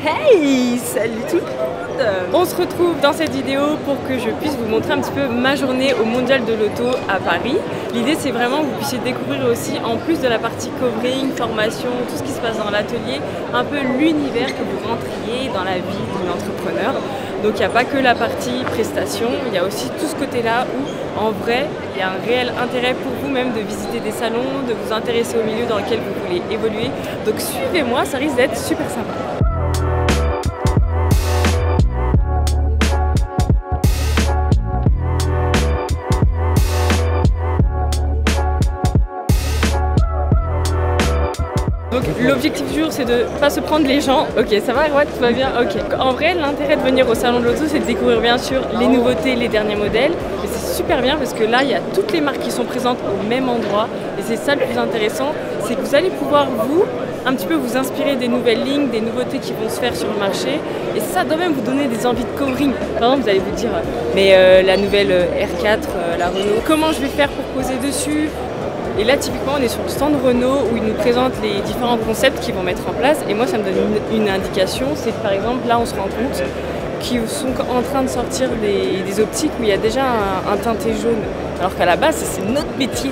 Hey, salut tout le monde! On se retrouve dans cette vidéo pour que je puisse vous montrer un petit peu ma journée au Mondial de l'Auto à Paris. L'idée c'est vraiment que vous puissiez découvrir aussi, en plus de la partie covering, formation, tout ce qui se passe dans l'atelier, un peu l'univers que vous rentriez dans la vie d'un entrepreneur. Donc il n'y a pas que la partie prestation, il y a aussi tout ce côté-là où en vrai il y a un réel intérêt pour vous même de visiter des salons, de vous intéresser au milieu dans lequel vous voulez évoluer. Donc suivez-moi, ça risque d'être super sympa. Donc l'objectif du jour c'est de pas se prendre les gens. Ok, ça va, ouais, tout va bien. Ok. En vrai, l'intérêt de venir au salon de l'auto, c'est de découvrir bien sûr les nouveautés, les derniers modèles. Et c'est super bien parce que là, il y a toutes les marques qui sont présentes au même endroit. Et c'est ça le plus intéressant, c'est que vous allez pouvoir vous un petit peu vous inspirer des nouvelles lignes, des nouveautés qui vont se faire sur le marché. Et ça doit même vous donner des envies de covering. Par exemple, vous allez vous dire, mais la nouvelle R4, la Renault, comment je vais faire pour poser dessus? Et là, typiquement, on est sur le stand Renault où ils nous présentent les différents concepts qu'ils vont mettre en place. Et moi, ça me donne une indication. C'est que par exemple, là, on se rend compte qu'ils sont en train de sortir des optiques où il y a déjà un teinté jaune. Alors qu'à la base, c'est notre métier.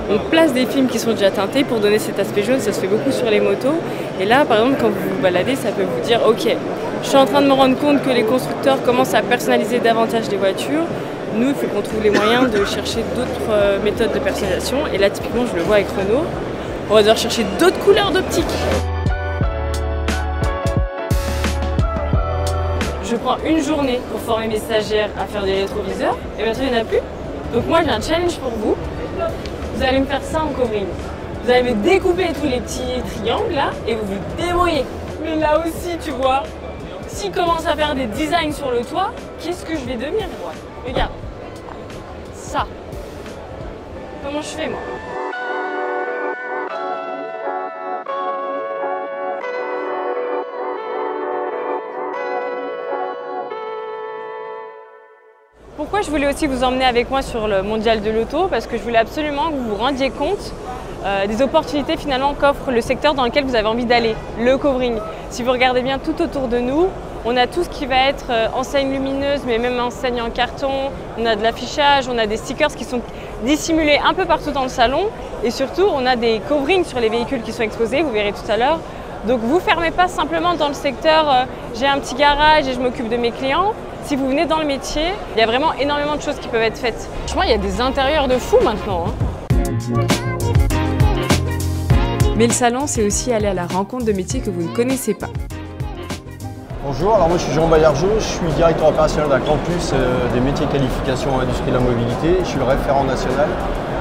On place des films qui sont déjà teintés pour donner cet aspect jaune. Ça se fait beaucoup sur les motos. Et là, par exemple, quand vous vous baladez, ça peut vous dire, ok, je suis en train de me rendre compte que les constructeurs commencent à personnaliser davantage les voitures. Nous, il faut qu'on trouve les moyens de chercher d'autres méthodes de personnalisation. Et là, typiquement, je le vois avec Renault. On va devoir chercher d'autres couleurs d'optique. Je prends une journée pour former mes stagiaires à faire des rétroviseurs. Et bientôt, il n'y en a plus. Donc moi, j'ai un challenge pour vous. Vous allez me faire ça en covering. Vous allez me découper tous les petits triangles là et vous vous débrouillez. Mais là aussi, tu vois, s'ils commencent à faire des designs sur le toit, qu'est-ce que je vais devenir moi? Regarde, ça. Comment je fais moi? Pourquoi je voulais aussi vous emmener avec moi sur le Mondial de l'Auto? Parce que je voulais absolument que vous vous rendiez compte des opportunités finalement qu'offre le secteur dans lequel vous avez envie d'aller, le covering. Si vous regardez bien tout autour de nous, on a tout ce qui va être enseigne lumineuse, mais même enseigne en carton. On a de l'affichage, on a des stickers qui sont dissimulés un peu partout dans le salon. Et surtout, on a des coverings sur les véhicules qui sont exposés, vous verrez tout à l'heure. Donc vous ne fermez pas simplement dans le secteur j'ai un petit garage et je m'occupe de mes clients. Si vous venez dans le métier, il y a vraiment énormément de choses qui peuvent être faites. Franchement, il y a des intérieurs de fou maintenant. Mais le salon, c'est aussi aller à la rencontre de métiers que vous ne connaissez pas. Bonjour, alors moi je suis Jean Bayargeau, je suis directeur opérationnel d'un campus des métiers et qualifications industrie de la mobilité. Je suis le référent national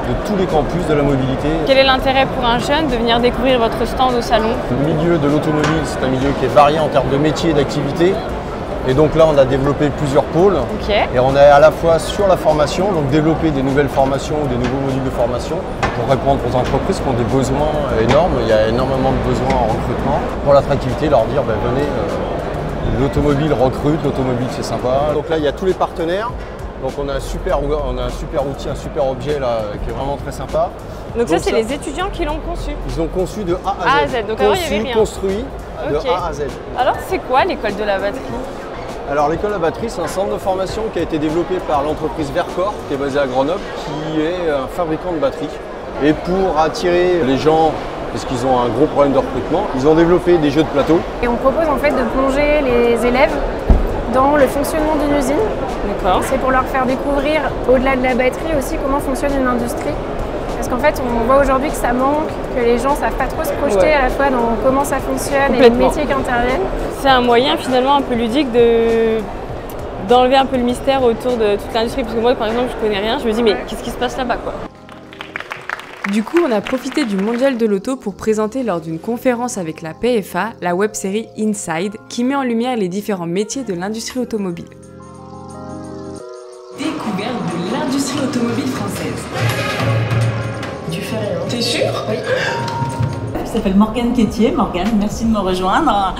de tous les campus de la mobilité. Quel est l'intérêt pour un jeune de venir découvrir votre stand au salon? Le milieu de l'automobile, c'est un milieu qui est varié en termes de métiers et d'activités. Et donc là, on a développé plusieurs pôles. Okay. Et on est à la fois sur la formation, donc développer des nouvelles formations ou des nouveaux modules de formation pour répondre aux entreprises qui ont des besoins énormes. Il y a énormément de besoins en recrutement. Pour l'attractivité, leur dire, venez, l'automobile recrute, l'automobile c'est sympa. Donc là, il y a tous les partenaires. Donc on a un super outil, un super objet là qui est vraiment très sympa. Donc ça, c'est les étudiants qui l'ont conçu? Ils ont conçu de A à Z. Donc avant, il n'y avait rien. Construit de A à Z. Alors c'est quoi l'école de la batterie? Alors l'école de la batterie, c'est un centre de formation qui a été développé par l'entreprise Vercor, qui est basée à Grenoble, qui est un fabricant de batteries. Et pour attirer les gens, parce qu'ils ont un gros problème de recrutement, ils ont développé des jeux de plateau. Et on propose en fait de plonger les élèves dans le fonctionnement d'une usine. D'accord. C'est pour leur faire découvrir, au-delà de la batterie aussi, comment fonctionne une industrie. Parce qu'en fait, on voit aujourd'hui que ça manque, que les gens ne savent pas trop se projeter à la fois dans comment ça fonctionne et les métiers qui interviennent. C'est un moyen finalement un peu ludique d'enlever un peu le mystère autour de toute l'industrie. Parce que moi, par exemple, je connais rien, je me dis mais qu'est-ce qui se passe là-bas quoi? Du coup, on a profité du Mondial de l'Auto pour présenter lors d'une conférence avec la PFA la web-série Inside qui met en lumière les différents métiers de l'industrie automobile. Découverte de l'industrie automobile française. Tu fais rien. T'es sûre? Oui. Je s'appelle Morgane Quétier. Morgane, merci de me rejoindre.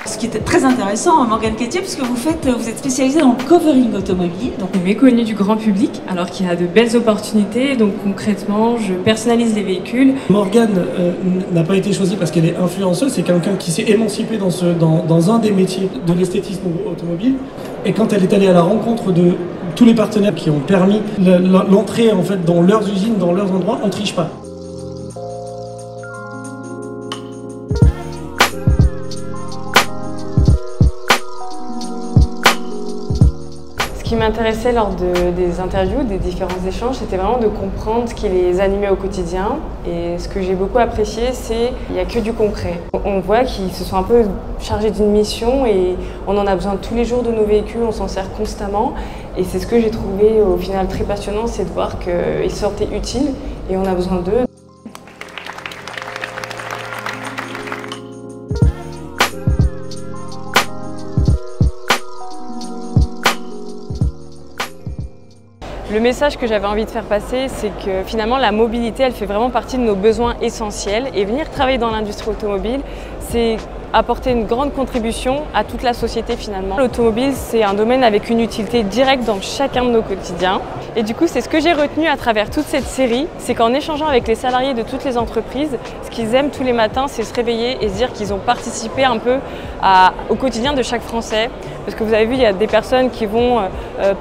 Ce qui était très intéressant, Morgane Quétier, puisque vous êtes spécialisée dans le covering automobile. Donc méconnu du grand public, alors qu'il y a de belles opportunités. Donc concrètement, je personnalise les véhicules. Morgane n'a pas été choisie parce qu'elle est influenceuse, c'est quelqu'un qui s'est émancipé dans un des métiers de l'esthétisme automobile. Et quand elle est allée à la rencontre de tous les partenaires qui ont permis l'entrée en fait, dans leurs usines, dans leurs endroits, on ne triche pas. Ce qui m'intéressait lors des interviews, des différents échanges, c'était vraiment de comprendre ce qui les animait au quotidien. Et ce que j'ai beaucoup apprécié, c'est qu'il n'y a que du concret. On voit qu'ils se sont un peu chargés d'une mission et on en a besoin tous les jours de nos véhicules, on s'en sert constamment. Et c'est ce que j'ai trouvé au final très passionnant, c'est de voir qu'ils sortaient utiles et on a besoin d'eux. Le message que j'avais envie de faire passer, c'est que finalement la mobilité, elle fait vraiment partie de nos besoins essentiels et venir travailler dans l'industrie automobile, c'est apporter une grande contribution à toute la société finalement. L'automobile, c'est un domaine avec une utilité directe dans chacun de nos quotidiens. Et du coup, c'est ce que j'ai retenu à travers toute cette série, c'est qu'en échangeant avec les salariés de toutes les entreprises, ce qu'ils aiment tous les matins, c'est se réveiller et se dire qu'ils ont participé un peu au quotidien de chaque Français. Parce que vous avez vu, il y a des personnes qui vont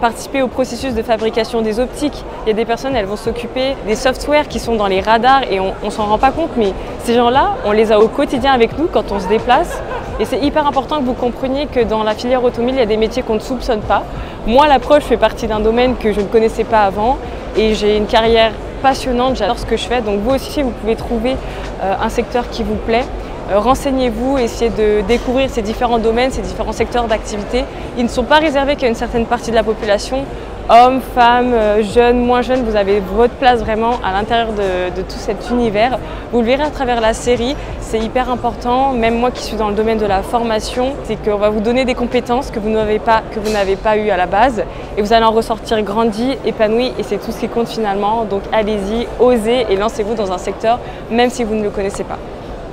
participer au processus de fabrication des optiques. Il y a des personnes, elles vont s'occuper des softwares qui sont dans les radars et on s'en rend pas compte, mais ces gens-là, on les a au quotidien avec nous quand on se déplace. Et c'est hyper important que vous compreniez que dans la filière automobile, il y a des métiers qu'on ne soupçonne pas. Moi, l'approche fait partie d'un domaine que je ne connaissais pas avant et j'ai une carrière passionnante, j'adore ce que je fais. Donc vous aussi, vous pouvez trouver un secteur qui vous plaît. Renseignez-vous, essayez de découvrir ces différents domaines, ces différents secteurs d'activité. Ils ne sont pas réservés qu'à une certaine partie de la population. Hommes, femmes, jeunes, moins jeunes, vous avez votre place vraiment à l'intérieur de tout cet univers. Vous le verrez à travers la série, c'est hyper important. Même moi qui suis dans le domaine de la formation, c'est qu'on va vous donner des compétences que vous n'avez pas eues à la base. Et vous allez en ressortir grandi, épanoui et c'est tout ce qui compte finalement. Donc allez-y, osez et lancez-vous dans un secteur même si vous ne le connaissez pas.